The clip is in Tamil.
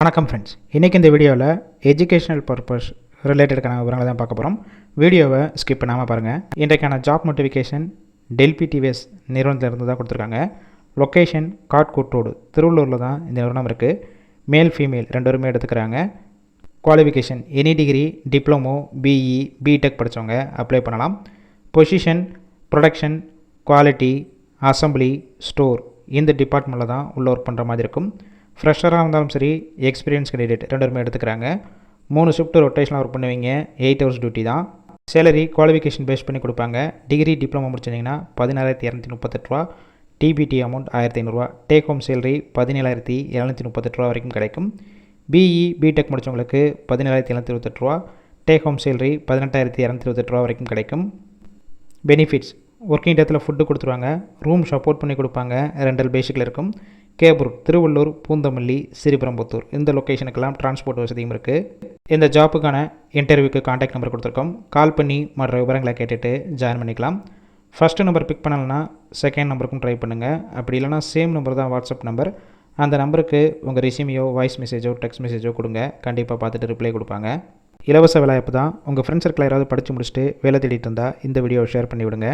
வணக்கம் ஃப்ரெண்ட்ஸ், இன்றைக்கி இந்த வீடியோவில் எஜுகேஷனல் பர்பஸ் ரிலேட்டடுக்கான விவரங்களை தான் பார்க்க போகிறோம். வீடியோவை ஸ்கிப் பண்ணாமல் பாருங்கள். இன்றைக்கான ஜாப் நோட்டிஃபிகேஷன் டெல்பி டிவிஎஸ் நிறுவனத்திலிருந்து தான் கொடுத்துருக்காங்க. லொக்கேஷன் காட்கோட் ரோடு, திருவள்ளூரில் தான் இந்த நிறுவனம் இருக்குது. மேல் ஃபீமேல் ரெண்டு பேருமே எடுத்துக்கிறாங்க. Qualification any degree, diploma, BE, BTech படித்தவங்க அப்ளை பண்ணலாம். Position production, quality, assembly, store இந்த டிபார்ட்மெண்ட்டில் தான் உள்ள ஒர்க் பண்ணுற மாதிரி இருக்கும். ஃப்ரெஷராக இருந்தாலும் சரி, எக்ஸ்பீரியன்ஸ் கேண்டிடேட் ரெண்டு பேருமே எடுத்துக்கிறாங்க. 3 ஷிஃப்ட் ரொட்டேஷனாக ஒர்க் பண்ணுவீங்க. 8 ஹவர்ஸ் டியூட்டி தான். சேலரி குவாலிஃபிகேஷன் பேஸ் பண்ணி கொடுப்பாங்க. டிகிரி, டிப்ளமோ முடிச்சிங்கன்னா 16,238 ரூபா, டிபிடி அமௌண்ட் 1,500 ரூபா, டேக் ஹோம் சேலரி 17,738 ரூபா வரைக்கும் கிடைக்கும். பிஇ, பிடெக் முடித்தவங்களுக்கு 17,728 ரூபா, டேக் ஹோம் சேலரி 18,228 ரூபா வரைக்கும் கிடைக்கும். பெனிஃபிட்ஸ்: ஒர்க்கிங் டேத்தில் ஃபுட்டு கொடுத்துருவாங்க. ரூம் சப்போர்ட் பண்ணி கொடுப்பாங்க. ரெண்டல் பேசிக்கில் இருக்கும். கேபூர், திருவள்ளூர், பூந்தமல்லி, ஸ்ரீபெரும்புத்தூர் இந்த லொக்கேஷனுக்கெல்லாம் டிரான்ஸ்போர்ட் வசதியும் இருக்குது. இந்த ஜாப்புக்கான இன்டர்வியூக்கு கான்டாக்ட் நம்பர் கொடுத்துருக்கோம். கால் பண்ணி மற்ற விவரங்களை கேட்டுட்டு ஜாயின் பண்ணிக்கலாம். ஃபஸ்ட்டு நம்பர் பிக் பண்ணலைன்னா செகண்ட் நம்பருக்கும் ட்ரை பண்ணுங்கள். அப்படி இல்லைனா சேம் நம்பர் தான் வாட்ஸ்அப் நம்பர். அந்த நம்பருக்கு உங்கள் ரெஸ்யூமையோ, வாய்ஸ் மெசேஜோ, டெக்ஸ்ட் மெசேஜோ கொடுங்க. கண்டிப்பாக பார்த்துட்டு ரிப்ளை கொடுப்பாங்க. இலவச வேலைவாய்ப்பு தான். உங்கள் ஃப்ரெண்ட்ஸ் சர்க்கிள் யாராவது படித்து முடிச்சுட்டு வேலை தேடிட்டு இருந்தால் இந்த வீடியோவை ஷேர் பண்ணிவிடுங்க.